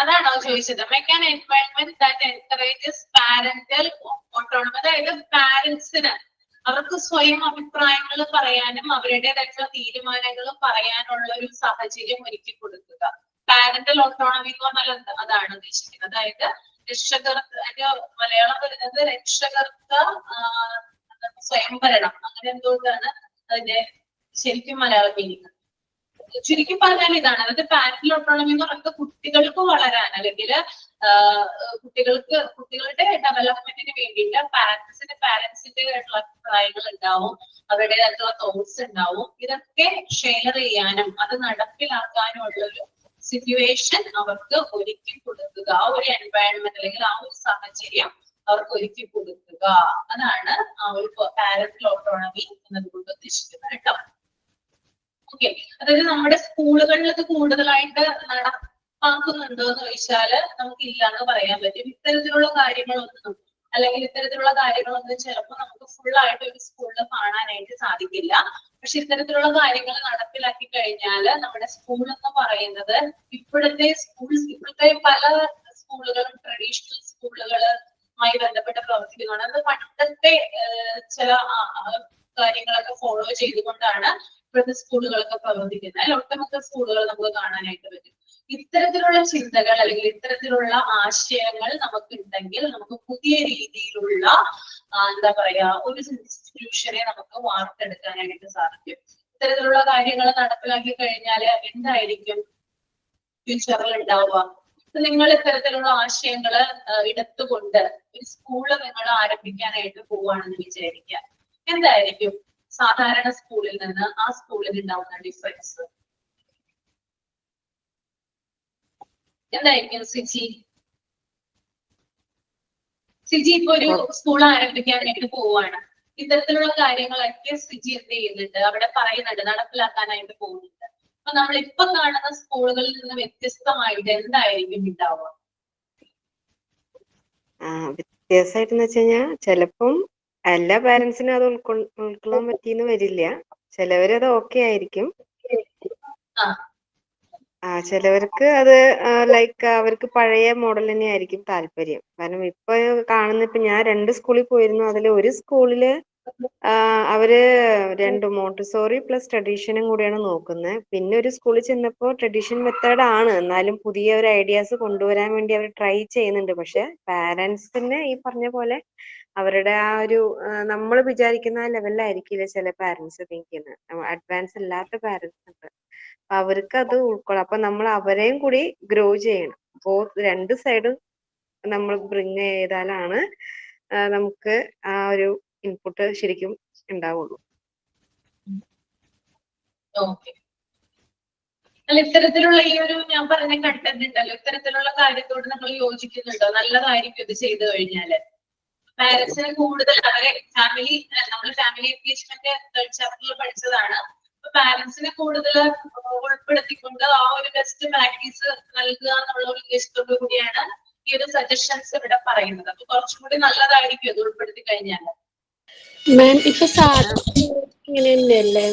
A: അതാണോ ചോദിച്ചത്? Make an environment that encourages parental autonomy. അതായത് പാരന്റ്സിന് അവർക്ക് സ്വയം അഭിപ്രായങ്ങൾ പറയാനും അവരുടേതായിട്ടുള്ള തീരുമാനങ്ങൾ പറയാനുള്ള ഒരു സാഹചര്യം ഒരുക്കി കൊടുക്കുക. പാരന്റൽ ഓട്ടോണമി എന്ന് പറഞ്ഞാൽ അതാണ് ഉദ്ദേശിക്കുന്നത്. അതായത് അതിന്റെ മലയാളം വരുന്നത് രക്ഷകർത്ത സ്വയംഭരണം, അങ്ങനെ എന്തുകൊണ്ടാണ് അതിന്റെ ശരിക്കും മലയാളം മീനിങ്. ചുരുക്കി പറഞ്ഞാൽ ഇതാണ്, അതായത് പാരന്റൽ ഓട്ടോണമി എന്ന് പറയുന്നത് കുട്ടികൾക്ക് വളരാൻ അല്ലെങ്കിൽ കുട്ടികളുടെ ഡെവലപ്മെന്റിന് വേണ്ടിയിട്ട് പാരന്റ്സിന്റേതായിട്ടുള്ള അഭിപ്രായങ്ങൾ ഉണ്ടാവും, അവരുടേതായിട്ടുള്ള തോട്ട്സ് ഉണ്ടാവും. ഇതൊക്കെ ഷെയർ ചെയ്യാനും അത് നടപ്പിലാക്കാനും ഉള്ളൊരു സിറ്റുവേഷൻ അവർക്ക് ഒരുക്കി കൊടുക്കുക. ആ ഒരു എൻവയൺമെന്റ് അല്ലെങ്കിൽ ആ ഒരു സാഹചര്യം അവർക്ക് ഒരുക്കി കൊടുക്കുക. അതാണ് ആ ഒരു പാരന്റൽ ഓട്ടോണമി എന്നതുകൊണ്ട് ഉദ്ദേശിക്കുന്നത് കേട്ടോ. ഓക്കെ, അതായത് നമ്മുടെ സ്കൂളുകളിൽ ഇത് കൂടുതലായിട്ട് നടപ്പാക്കുന്നുണ്ടോ എന്ന് ചോദിച്ചാല് നമുക്ക് ഇല്ലാന്ന് പറയാൻ പറ്റും. ഇത്തരത്തിലുള്ള കാര്യങ്ങളൊന്നും അല്ലെങ്കിൽ ഇത്തരത്തിലുള്ള കാര്യങ്ങളൊന്നും ചിലപ്പോൾ നമുക്ക് ഫുൾ ആയിട്ട് ഒരു സ്കൂളിൽ കാണാനായിട്ട് സാധിക്കില്ല. പക്ഷെ ഇത്തരത്തിലുള്ള കാര്യങ്ങൾ നടപ്പിലാക്കി കഴിഞ്ഞാൽ നമ്മുടെ സ്കൂൾ എന്ന് പറയുന്നത് ഇപ്പോഴത്തെ പല സ്കൂളുകളും ട്രഡീഷണൽ സ്കൂളുകളുമായി ബന്ധപ്പെട്ട് പ്രവർത്തിക്കുന്നതാണ്. അത് പണ്ടത്തെ ചില കാര്യങ്ങളൊക്കെ ഫോളോ ചെയ്തുകൊണ്ടാണ് ഇപ്പോഴത്തെ സ്കൂളുകളൊക്കെ പ്രവർത്തിക്കുന്നത്. അതിൽ ഒട്ടുമിക്ക സ്കൂളുകൾ നമുക്ക് കാണാനായിട്ട് പറ്റും. ഇത്തരത്തിലുള്ള ചിന്തകൾ അല്ലെങ്കിൽ ഇത്തരത്തിലുള്ള ആശയങ്ങൾ നമുക്ക് ഉണ്ടെങ്കിൽ നമുക്ക് പുതിയ രീതിയിലുള്ള എന്താ പറയാ ഒരു ഇൻസ്റ്റിറ്റ്യൂഷനെ നമുക്ക് വാർത്തെടുക്കാനായിട്ട് സാധിക്കും. ഇത്തരത്തിലുള്ള കാര്യങ്ങൾ നടപ്പിലാക്കി കഴിഞ്ഞാൽ എന്തായിരിക്കും ഫ്യൂച്ചറിൽ ഉണ്ടാവുക? നിങ്ങൾ ഇത്തരത്തിലുള്ള ആശയങ്ങൾ എടുത്തുകൊണ്ട് ഒരു സ്കൂള് നിങ്ങൾ ആരംഭിക്കാനായിട്ട് പോവുകയാണെന്ന് വിചാരിക്കുക. എന്തായിരിക്കും സാധാരണ സ്കൂളിൽ നിന്ന് ആ സ്കൂളിൽ ഉണ്ടാവുന്ന ഡിഫറൻസ് എന്തായിരിക്കും? സിജി ഇപ്പൊ ഒരു സ്കൂൾ ആരംഭിക്കാനായിട്ട് പോവുകയാണ്. ഇത്തരത്തിലുള്ള കാര്യങ്ങളൊക്കെ സിജി എന്ത് ചെയ്യുന്നുണ്ട്, അവിടെ പറയുന്നുണ്ട്, നടപ്പിലാക്കാനായിട്ട് പോകുന്നുണ്ട്. അപ്പൊ നമ്മൾ ഇപ്പൊ കാണുന്ന സ്കൂളുകളിൽ നിന്ന് വ്യത്യസ്തമായിട്ട് എന്തായിരിക്കും ഉണ്ടാവുക?
B: വ്യത്യാസമായിട്ടെന്ന് വെച്ച് കഴിഞ്ഞാൽ ചിലപ്പം എല്ലാ പാരന്റ്സിനും അത് ഉൾക്കൊള്ളാൻ പറ്റിയെന്ന് വരില്ല. ചിലവരത് ഓക്കെ ആയിരിക്കും. ചിലവർക്ക് അത് ലൈക്ക് അവർക്ക് പഴയ മോഡൽ തന്നെ ആയിരിക്കും താല്പര്യം. കാരണം ഇപ്പൊ കാണുന്ന ഇപ്പൊ ഞാൻ 2 സ്കൂളിൽ പോയിരുന്നു. അതിൽ ഒരു സ്കൂളില് അവര് 2 മോണ്ടിസോറി പ്ലസ് ട്രഡീഷനും കൂടിയാണ് നോക്കുന്നത്. പിന്നെ ഒരു സ്കൂളിൽ ചെന്നപ്പോൾ ട്രഡീഷൻ മെത്തേഡ് ആണ്, എന്നാലും പുതിയ ഒരു ഐഡിയാസ് കൊണ്ടുവരാൻ വേണ്ടി അവർ ട്രൈ ചെയ്യുന്നുണ്ട്. പക്ഷെ പാരന്റ്സിന് ഈ പറഞ്ഞ പോലെ അവരുടെ ആ ഒരു നമ്മൾ വിചാരിക്കുന്ന ലെവലിലായിരിക്കില്ല ചില പാരന്റ്സ് തിങ്ക് ചെയ്യുന്നത്. അഡ്വാൻസ് അല്ലാത്ത പാരന്റ്സ് ഉണ്ട്, അവർക്ക് അത് ഉൾക്കൊള്ളാം. അപ്പൊ നമ്മൾ അവരെയും കൂടി ഗ്രോ ചെയ്യണം. അപ്പോ 2 സൈഡും നമ്മൾ ബ്രിങ് ചെയ്താലാണ് നമുക്ക് ആ ഒരു ഇൻപുട്ട് ശരിക്കും ഉണ്ടാവുള്ളൂ.
A: ഓക്കെ. അല്ല, ഇത്തരത്തിലുള്ള ഈ ഒരു ഞാൻ പറഞ്ഞ കണ്ടന്റ് ഉണ്ടല്ലോ, ഇത്തരത്തിലുള്ള കാര്യത്തോട് നമ്മൾ യോജിക്കുന്നുണ്ടോ? നല്ലതായിരിക്കും ഇത് ചെയ്തു കഴിഞ്ഞാല്. പാരന്റ്സിന് കൂടുതൽ അവരെ ഫാമിലി, നമ്മൾ ഫാമിലി എഡ്യൂക്കേഷന്റെ ചാപ്റ്ററിൽ പഠിച്ചതാണ്. പാരന്റ്സിനെ കൂടുതൽ ഉൾപ്പെടുത്തിക്കൊണ്ട് ആ ഒരു ബെസ്റ്റ് പ്രാക്ടീസ് നൽകുക എന്നുള്ള ഒരു ഉദ്ദേശത്തോടു കൂടിയാണ് ഈ ഒരു സജഷൻസ് ഇവിടെ പറയുന്നത്. അപ്പൊ കുറച്ചും കൂടി നല്ലതായിരിക്കും ഇത് ഉൾപ്പെടുത്തി കഴിഞ്ഞാൽ.
D: മാം ഇപ്പൊ ഇങ്ങനെ തന്നെയല്ലേ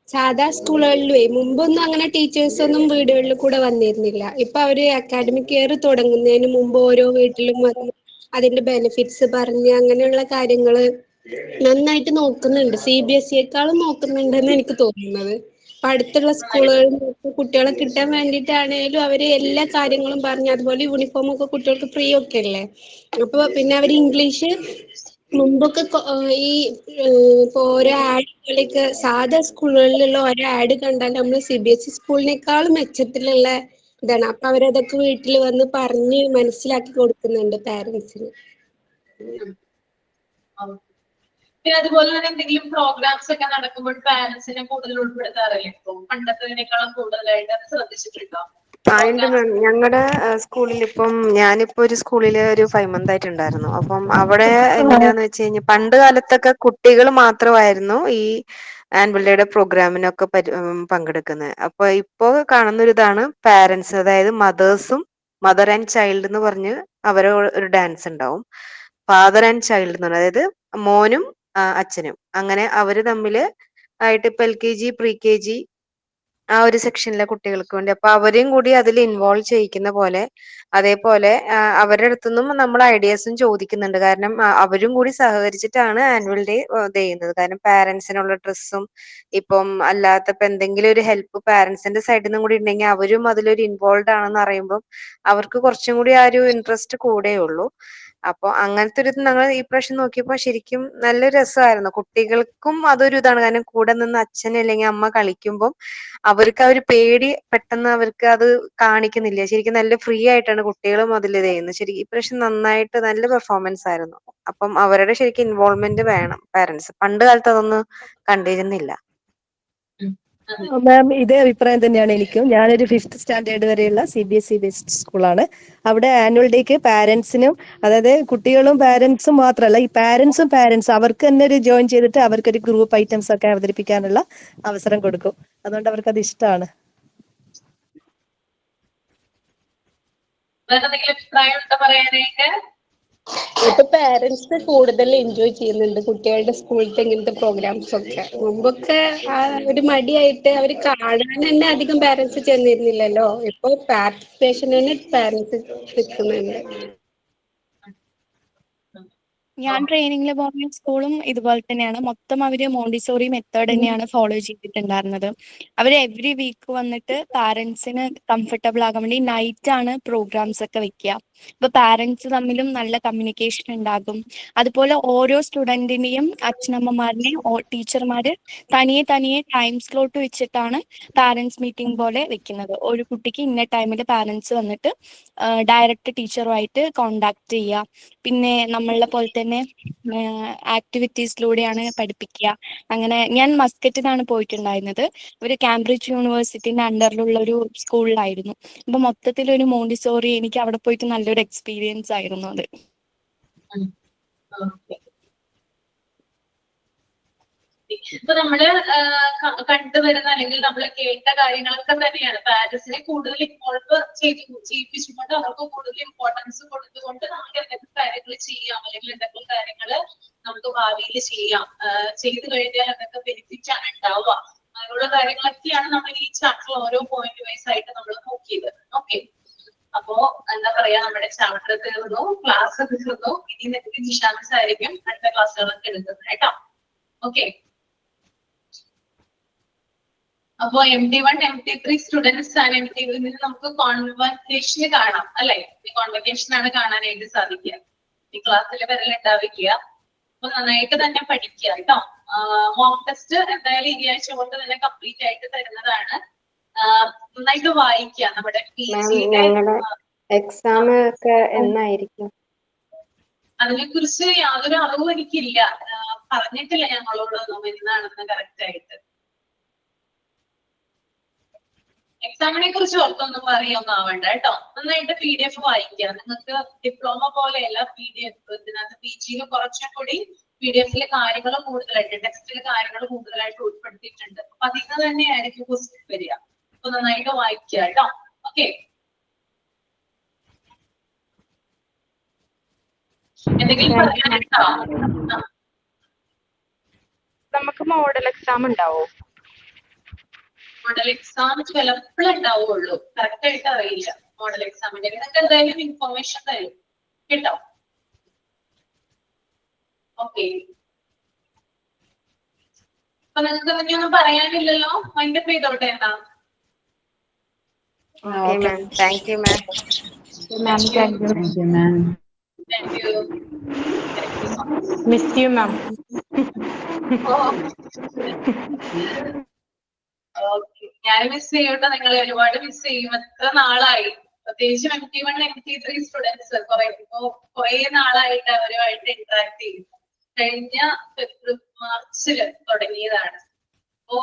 D: സാധാ സ്കൂളുകളിലേ മുമ്പൊന്നും അങ്ങനെ ടീച്ചേഴ്സ് ഒന്നും വീടുകളിൽ കൂടെ വന്നിരുന്നില്ല. ഇപ്പൊ അവര് അക്കാഡമിക് ഇയർ തുടങ്ങുന്നതിന് മുമ്പ് ഓരോ വീട്ടിലും വന്ന് അതിന്റെ ബെനിഫിറ്റ്സ് പറഞ്ഞ് അങ്ങനെയുള്ള കാര്യങ്ങള് നന്നായിട്ട് നോക്കുന്നുണ്ട്. CBSE-യെക്കാളും നോക്കുന്നുണ്ടെന്ന് എനിക്ക് തോന്നുന്നത്. അപ്പൊ അടുത്തുള്ള സ്കൂളുകളിൽ കുട്ടികളെ കിട്ടാൻ വേണ്ടിയിട്ടാണേലും അവര് എല്ലാ കാര്യങ്ങളും പറഞ്ഞ്, അതുപോലെ യൂണിഫോം ഒക്കെ കുട്ടികൾക്ക് ഫ്രീ ഒക്കെ അല്ലേ. അപ്പൊ പിന്നെ അവര് ഇംഗ്ലീഷ് മുമ്പൊക്കെ ഈ ഇപ്പൊ ഓരോ ആഡുകളൊക്കെ സാധാ സ്കൂളുകളിലുള്ള ഓരോ ആഡ് കണ്ടാൽ നമ്മൾ CBSE സ്കൂളിനേക്കാളും മെച്ചത്തിലുള്ള ഇതാണ്. അപ്പൊ അവരതൊക്കെ വീട്ടിൽ വന്ന് പറഞ്ഞ് മനസ്സിലാക്കി കൊടുക്കുന്നുണ്ട് പാരന്റ്സിന്.
A: പിന്നെ അതുപോലെ തന്നെ എന്തെങ്കിലും പ്രോഗ്രാംസ് ഒക്കെ നടക്കുമ്പോൾ പാരന്റ്സിനെ കൂടുതൽ ഉൾപ്പെടുത്താറില്ലേ? ഇപ്പൊ പണ്ടത്തേതിനേക്കാളും കൂടുതലായിട്ട് അത് ശ്രദ്ധിച്ചിട്ടുണ്ടോ?
B: ഉണ്ട് മാം. ഞങ്ങളുടെ സ്കൂളിൽ ഇപ്പം ഞാനിപ്പോ ഒരു സ്കൂളിൽ ഒരു 5 month ആയിട്ടുണ്ടായിരുന്നു. അപ്പം അവിടെ എങ്ങനെയാന്ന് വെച്ച് കഴിഞ്ഞാൽ പണ്ട് കാലത്തൊക്കെ കുട്ടികൾ മാത്രമായിരുന്നു ഈ ആനുവൽ ഡേയുടെ പ്രോഗ്രാമിനൊക്കെ പങ്കെടുക്കുന്നത്. അപ്പൊ ഇപ്പോ കാണുന്നൊരിതാണ് പാരന്റ്സ്, അതായത് മദർ ആൻഡ് ചൈൽഡ് എന്ന് പറഞ്ഞ് അവരെ ഒരു ഡാൻസ് ഉണ്ടാവും. ഫാദർ ആൻഡ് ചൈൽഡ് എന്ന് പറഞ്ഞാൽ അതായത് മോനും അച്ഛനും, അങ്ങനെ അവര് തമ്മില് ആയിട്ട് ഇപ്പൊ LKG pre-KG ആ ഒരു സെക്ഷനിലെ കുട്ടികൾക്ക് വേണ്ടി. അപ്പൊ അവരെയും കൂടി അതിൽ ഇൻവോൾവ് ചെയ്യിക്കുന്ന പോലെ, അതേപോലെ അവരുടെ അടുത്തുനിന്നും നമ്മൾ ഐഡിയാസും ചോദിക്കുന്നുണ്ട്. കാരണം അവരും കൂടി സഹകരിച്ചിട്ടാണ് ആനുവൽ ഡേ ഇത് ചെയ്യുന്നത്. കാരണം പാരന്റ്സിനുള്ള ഡ്രസ്സും ഇപ്പം അല്ലാത്തപ്പോ എന്തെങ്കിലും ഒരു ഹെൽപ്പ് പാരന്റ്സിന്റെ സൈഡിൽ നിന്നും കൂടി ഉണ്ടെങ്കിൽ അവരും അതിലൊരു ഇൻവോൾവ് ആണെന്ന് അറിയുമ്പോൾ അവർക്ക് കുറച്ചും കൂടി ആ ഒരു ഇൻട്രസ്റ്റ് കൂടെയുള്ളൂ. അപ്പൊ അങ്ങനത്തെ ഒരു ഞങ്ങൾ ഈ പ്രാവശ്യം നോക്കിയപ്പോ ശരിക്കും നല്ല രസമായിരുന്നു. കുട്ടികൾക്കും അതൊരു ഇതാണ്, കാരണം കൂടെ നിന്ന് അച്ഛൻ അല്ലെങ്കിൽ അമ്മ കളിക്കുമ്പോൾ അവർക്ക് ആ ഒരു പേടി പെട്ടെന്ന് അവർക്ക് അത് കാണിക്കുന്നില്ല. ശരിക്കും നല്ല ഫ്രീ ആയിട്ടാണ് കുട്ടികളും അതിൽ ഇത് ചെയ്യുന്നത്. ശരിക്കും ഇപ്രാവശ്യം നന്നായിട്ട് നല്ല പെർഫോമൻസ് ആയിരുന്നു. അപ്പം അവരുടെ ശരിക്കും ഇൻവോൾവ്മെന്റ് വേണം പാരന്റ്സ്. പണ്ട് കാലത്ത് അതൊന്നും കണ്ടിരുന്നില്ല.
C: മാം ഇതേ അഭിപ്രായം തന്നെയാണ് എനിക്കും. ഞാനൊരു 5th സ്റ്റാൻഡേർഡ് വരെയുള്ള CBSE ബേസ്ഡ് സ്കൂളാണ്. അവിടെ ആനുവൽ ഡേക്ക് പാരന്റ്സിനും, അതായത് കുട്ടികളും പാരന്റ്സും മാത്രമല്ല, ഈ പാരന്റ്സ് അവർക്ക് തന്നെ ഒരു ജോയിൻ ചെയ്തിട്ട് അവർക്കൊരു ഗ്രൂപ്പ് ഐറ്റംസ് ഒക്കെ അവതരിപ്പിക്കാനുള്ള അവസരം കൊടുക്കും. അതുകൊണ്ട് അവർക്ക് അത് ഇഷ്ടമാണ്.
A: അഭിപ്രായം എന്താ പറയാനായിട്ട്?
D: ഇപ്പൊ പാരന്റ്സ് കൂടുതൽ എൻജോയ് ചെയ്യുന്നുണ്ട് കുട്ടികളുടെ സ്കൂളിലത്തെ ഇങ്ങനത്തെ പ്രോഗ്രാംസ് ഒക്കെ. മുമ്പൊക്കെ ആ ഒരു മടിയായിട്ട് അവര് കാണാൻ തന്നെ അധികം പാരന്റ്സ് ചെന്നിരുന്നില്ലല്ലോ. ഇപ്പൊ പാർട്ടിസിപ്പേഷൻ തന്നെ പാരന്റ്സ് നിൽക്കുന്നുണ്ട്.
E: ഞാൻ ട്രെയിനിങ്ങിൽ പോകുന്ന സ്കൂളും ഇതുപോലെ തന്നെയാണ്. മൊത്തം അവര് മോണ്ടിസോറി മെത്തേഡ് തന്നെയാണ് ഫോളോ ചെയ്തിട്ടുണ്ടായിരുന്നത്. അവര് എവറി വീക്ക് വന്നിട്ട് പാരന്റ്സിന് കംഫർട്ടബിൾ ആകാൻ വേണ്ടി നൈറ്റ് ആണ് പ്രോഗ്രാംസ് ഒക്കെ വെക്കുക. അപ്പൊ പാരന്റ്സ് തമ്മിലും നല്ല കമ്മ്യൂണിക്കേഷൻ ഉണ്ടാകും. അതുപോലെ ഓരോ സ്റ്റുഡന്റിനെയും അച്ഛനമ്മമാരിനെയും ടീച്ചർമാര് തനിയെ ടൈം സ്ലോട്ട് വെച്ചിട്ടാണ് പാരന്റ്സ് മീറ്റിംഗ് പോലെ വെക്കുന്നത്. ഒരു കുട്ടിക്ക് ഇന്ന ടൈമിൽ പാരന്റ്സ് വന്നിട്ട് ഡയറക്റ്റ് ടീച്ചറുമായിട്ട് കോണ്ടാക്ട് ചെയ്യുക. പിന്നെ നമ്മളെ പോലെ തന്നെ ആക്ടിവിറ്റീസിലൂടെയാണ് പഠിപ്പിക്കുക. അങ്ങനെ ഞാൻ മസ്കറ്റിനാണ് പോയിട്ടുണ്ടായിരുന്നത്. ഒരു കാംബ്രിഡ്ജ് യൂണിവേഴ്സിറ്റിന്റെ അണ്ടറിലുള്ള ഒരു സ്കൂളിലായിരുന്നു. അപ്പൊ മൊത്തത്തിൽ ഒരു മോണ്ടിസോറി എനിക്ക് അവിടെ പോയിട്ട് നല്ലൊരു എക്സ്പീരിയൻസ് ആയിരുന്നു അത്.
A: ഇപ്പൊ നമ്മള് കണ്ടുവരുന്ന അല്ലെങ്കിൽ നമ്മൾ കേട്ട കാര്യങ്ങളൊക്കെ തന്നെയാണ് പാരന്റ്സിനെ കൂടുതൽ ഇൻവോൾവ് ചെയ്യിപ്പിച്ചുകൊണ്ട് അവർക്ക് കൂടുതൽ ഇമ്പോർട്ടൻസ് കൊടുത്തുകൊണ്ട് നമുക്ക് എന്തൊക്കെ കാര്യങ്ങൾ ചെയ്യാം അല്ലെങ്കിൽ എന്തൊക്കെ കാര്യങ്ങൾ നമുക്ക് ഭാവിയിൽ ചെയ്യാം, ചെയ്തു കഴിഞ്ഞാൽ എന്തൊക്കെ ബെനിഫിറ്റ് ആണ് ഉണ്ടാവുക, അങ്ങനെയുള്ള കാര്യങ്ങളൊക്കെയാണ് നമ്മൾ ഈ ചാപ്റ്റർ ഓരോ പോയിന്റ് വൈസ് ആയിട്ട് നമ്മൾ നോക്കിയത്. ഓക്കെ, അപ്പോ എന്താ പറയാ, നമ്മുടെ ചാപ്റ്റർ തീർന്നു, ക്ലാസ് തീർന്നു. ഇനി നിങ്ങൾക്ക് നിശാംസ് ആയിരിക്കും അടുത്ത ക്ലാസ്സുകളൊക്കെ എടുക്കുന്നത് കേട്ടോ. ഓക്കെ, അപ്പോ MD1 MD3 സ്റ്റുഡൻസ് ആണ്. MD1 നമുക്ക് കോൺവെക്കേഷന് കാണാം അല്ലെ? കോൺവെക്കേഷൻ ആണ് കാണാനായിട്ട് സാധിക്കുക. ഈ ക്ലാസ്സിൽ വരലുണ്ടാവില്ല. അപ്പൊ നന്നായിട്ട് തന്നെ പഠിക്കുക കേട്ടോ. മോക്ക് ടെസ്റ്റ് എന്തായാലും ഈ ആഴ്ച കൊണ്ട് തന്നെ കംപ്ലീറ്റ് ആയിട്ട് തരുന്നതാണ്. നന്നായിട്ട് വായിക്കുക. നമ്മുടെ
B: എക്സാം ഒക്കെ എന്നായിരിക്കും?
A: അതിനെ കുറിച്ച് യാതൊരു അറിവും എനിക്കില്ല, പറഞ്ഞിട്ടില്ല ഞങ്ങളോടൊന്നും എന്നാണെന്ന് കറക്റ്റ് ആയിട്ട്. എക്സാമിനെ കുറിച്ച് ഓർത്തൊന്നും അറിയൊന്നും ആവണ്ട കേട്ടോ. നന്നായിട്ട് PDF വായിക്കുക. നിങ്ങൾക്ക് ഡിപ്ലോമ പോലെയല്ല PDF, ഇതിനകത്ത് PG കുറച്ചും കൂടി PDF കാര്യങ്ങൾ കൂടുതലായിട്ട്, ടെക്സ്റ്റിൽ കാര്യങ്ങൾ കൂടുതലായിട്ട് ഉൾപ്പെടുത്തിയിട്ടുണ്ട്. അപ്പൊ അതിൽ നിന്ന് തന്നെയായിരിക്കും ക്വസ്റ്റ്യൻ വരിക. അപ്പൊ നന്നായിട്ട് വായിക്കുക കേട്ടോ. ഓക്കെ, എന്തെങ്കിലും പറയാനുണ്ടോ?
B: നമുക്ക് മോഡൽ എക്സാം ഉണ്ടാവോ?
A: മോഡൽ എക്സാം ചിലപ്പോൾ ഉണ്ടാവുള്ളൂ, കറക്റ്റ് ആയിട്ട് അറിയില്ല. മോഡൽ എക്സാമിന്റെ നിങ്ങൾക്ക് എന്തായാലും ഇൻഫോർമേഷൻ തരും കേട്ടോ. ഓക്കെ, അപ്പൊ നിങ്ങൾക്ക് അതിനൊന്നും പറയാനില്ലല്ലോ, മൈൻഡ് അപ്പ് ചെയ്തോട്ടെ എന്നാ.
B: Thank you ma'am.
A: Thank you.
B: Miss you ma'am.
A: Okay, ഞാൻ മിസ് ചെയ്യൂട്ടോ, നിങ്ങളെ ഒരുപാട് മിസ് ചെയ്യും. എത്ര നാളായി, പ്രത്യേകിച്ച് MD1 MD3 സ്റ്റുഡൻസ് കുറെ നാളായിട്ട് അവരുമായിട്ട് ഇന്ററാക്ട് ചെയ്യും. കഴിഞ്ഞ മാർച്ചില് തുടങ്ങിയതാണ്. അപ്പോ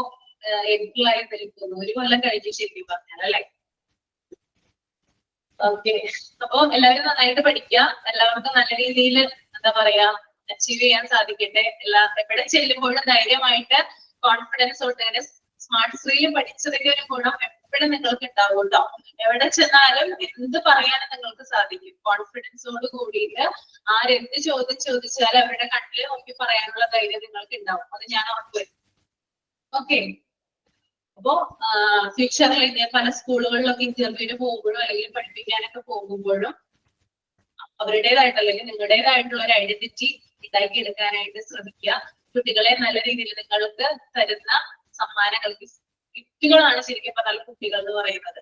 A: ഏപ്രിലായി നിൽക്കുന്നു, 1 കൊല്ലം കഴിഞ്ഞ് ശരിക്കും പറഞ്ഞാൽ അല്ലെ. ഓക്കെ, അപ്പൊ എല്ലാവരും നന്നായിട്ട് പഠിക്കുക. എല്ലാവർക്കും നല്ല രീതിയിൽ എന്താ പറയാ അച്ചീവ് ചെയ്യാൻ സാധിക്കട്ടെ. എവിടെ ചെല്ലുമ്പോഴും ധൈര്യമായിട്ട് കോൺഫിഡൻസോടെ സ്മാർട്ട് സ്ത്രീയിൽ പഠിച്ചതിന്റെ ഒരു ഗുണം എപ്പോഴും നിങ്ങൾക്ക് ഉണ്ടാവും കേട്ടോ. എവിടെ ചെന്നാലും എന്ത് പറയാനും നിങ്ങൾക്ക് സാധിക്കും. കോൺഫിഡൻസോട് കൂടിയിട്ട് ആരെന്ത് ചോദ്യം ചോദിച്ചാലും അവരുടെ കണ്ണിൽ നോക്കി പറയാനുള്ള ധൈര്യം നിങ്ങൾക്ക് ഉണ്ടാവും. അത് ഞാൻ ഉറപ്പുവരും. ഓക്കെ, അപ്പോ ഫ്യൂച്ചറിൽ ഞാൻ പല സ്കൂളുകളിലൊക്കെ ഇന്റർവ്യൂവിന് പോകുമ്പോഴും അല്ലെങ്കിൽ പഠിപ്പിക്കാനൊക്കെ പോകുമ്പോഴും അവരുടേതായിട്ട് അല്ലെങ്കിൽ നിങ്ങളുടേതായിട്ടുള്ള ഒരു ഐഡന്റിറ്റി ഉണ്ടാക്കി എടുക്കാനായിട്ട് ശ്രമിക്കുക. കുട്ടികളെ നല്ല രീതിയിൽ നിങ്ങൾക്ക് തരുന്ന സമ്മാനങ്ങൾ, ഗിഫ്റ്റുകളാണ് ശരിക്കും പറഞ്ഞാൽ കുട്ടികൾ എന്ന് പറയുന്നത്.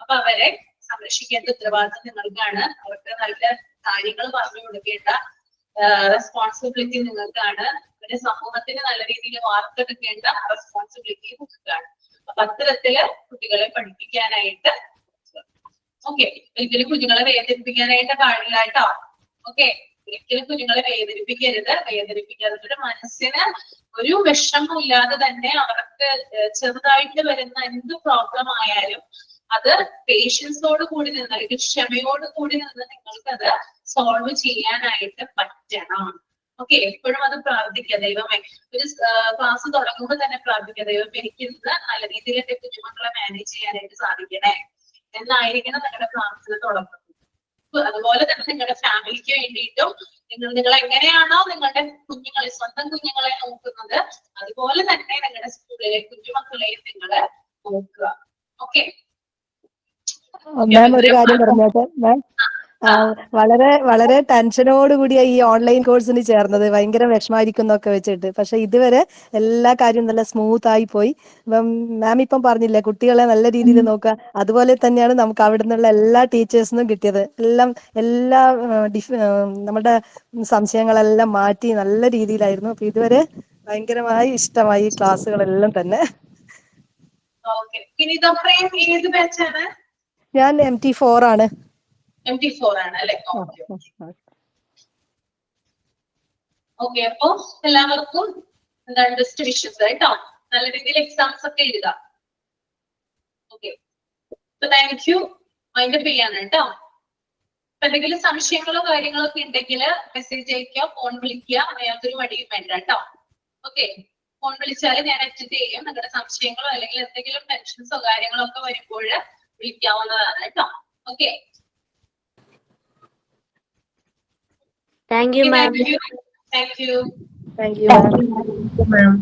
A: അപ്പൊ അവരെ സംരക്ഷിക്കേണ്ട ഉത്തരവാദിത്വം നിങ്ങൾക്കാണ്. അവർക്ക് നല്ല കാര്യങ്ങൾ പറഞ്ഞു കൊടുക്കേണ്ട റെസ്പോൺസിബിലിറ്റി നിങ്ങൾക്കാണ്. അവരെ സമൂഹത്തിന് നല്ല രീതിയിൽ വാർത്തെടുക്കേണ്ട റെസ്പോൺസിബിലിറ്റി നിങ്ങൾക്കാണ്. അപ്പൊ അത്തരത്തില് കുട്ടികളെ പഠിപ്പിക്കാനായിട്ട് ഓക്കെ, ഒരിക്കലും കുഞ്ഞുങ്ങളെ വേദനിപ്പിക്കാനായിട്ട് പാടില്ല കേട്ടോ. ഓക്കെ, ഒരിക്കലും കുഞ്ഞുങ്ങളെ വേദനിപ്പിക്കരുത്. വേദനിപ്പിക്കാതെ മനസ്സിന് ഒരു വിഷമം ഇല്ലാതെ തന്നെ അവർക്ക് ചെറുതായിട്ട് വരുന്ന എന്ത് പ്രോബ്ലം ആയാലും അത് പേഷ്യൻസോട് കൂടി നിന്ന് അല്ലെങ്കിൽ ക്ഷമയോട് കൂടി നിന്ന് നിങ്ങൾക്കത് സോൾവ് ചെയ്യാനായിട്ട് പറ്റണം. ഓക്കെ, എപ്പോഴും അത് പ്രാർത്ഥിക്കുക. ദൈവമേ, ഒരു ക്ലാസ് തുടങ്ങുമ്പോൾ തന്നെ പ്രാർത്ഥിക്കുക, ദൈവം എനിക്ക് ഇന്ന് നല്ല രീതിയിൽ എന്റെ കുഞ്ഞുമക്കളെ മാനേജ് ചെയ്യാനായിട്ട് സാധിക്കണേ എന്നായിരിക്കണം നിങ്ങളുടെ പ്രാർത്ഥന തുടങ്ങുന്നത്. അതുപോലെ തന്നെ നിങ്ങളുടെ ഫാമിലിക്ക് വേണ്ടിയിട്ടും നിങ്ങൾ എങ്ങനെയാണോ നിങ്ങളുടെ കുഞ്ഞുങ്ങളെ, സ്വന്തം കുഞ്ഞുങ്ങളെ നോക്കുന്നത്, അതുപോലെ തന്നെ നിങ്ങളുടെ സ്കൂളിലെ കുഞ്ഞുമക്കളെയും നിങ്ങൾ നോക്കുക. ഓക്കെ
C: മാം, ഒരു കാര്യം പറഞ്ഞോട്ടെ മാം. വളരെ വളരെ ടെൻഷനോടുകൂടിയ ഈ ഓൺലൈൻ കോഴ്സിന് ചേർന്നത്, ഭയങ്കര വിഷമായിരിക്കും എന്നൊക്കെ വെച്ചിട്ട്. പക്ഷെ ഇതുവരെ എല്ലാ കാര്യവും നല്ല സ്മൂത്ത് ആയി പോയി. ഇപ്പം മാം ഇപ്പം പറഞ്ഞില്ലേ കുട്ടികളെ നല്ല രീതിയിൽ നോക്കുക, അതുപോലെ തന്നെയാണ് നമുക്ക് അവിടെ നിന്നുള്ള എല്ലാ ടീച്ചേഴ്സിനും കിട്ടിയത്. എല്ലാ നമ്മുടെ സംശയങ്ങളെല്ലാം മാറ്റി നല്ല രീതിയിലായിരുന്നു. അപ്പൊ ഇതുവരെ ഭയങ്കരമായി ഇഷ്ടമായി ഈ ക്ലാസ്സുകളെല്ലാം തന്നെ.
A: ഓക്കെ, വിനീത പ്രേം ഏത് ബാച്ചാണ്?
C: ഞാൻ MT4 ആണ്.
A: MT4 ആണ് അല്ലെ? ഓക്കെ, അപ്പൊ എല്ലാവർക്കും എന്താണ് ബെസ്റ്റ് വിഷസ് കേട്ടോ. നല്ല രീതിയിൽ എക്സാംസ് ഒക്കെ എഴുതാം. ഓക്കെ, അപ്പൊ താങ്ക് യു. മൈൻഡപ്പ് ചെയ്യാണ് കേട്ടോ. അപ്പൊ എന്തെങ്കിലും സംശയങ്ങളോ കാര്യങ്ങളോ ഒക്കെ ഉണ്ടെങ്കിൽ മെസ്സേജ് അയക്കുക, ഫോൺ വിളിക്കുക, യാതൊരു മടിയും വേണ്ട കേട്ടോ. ഓക്കെ, ഫോൺ വിളിച്ചാൽ ഞാൻ അറ്റൻഡ് ചെയ്യും. നിങ്ങളുടെ സംശയങ്ങളോ അല്ലെങ്കിൽ എന്തെങ്കിലും ടെൻഷൻസോ കാര്യങ്ങളോ ഒക്കെ വരുമ്പോൾ വിളിക്കാവുന്നതാണ് കേട്ടോ. Okay,
F: thank you ma'am.
A: Thank you.
C: Thank you ma'am.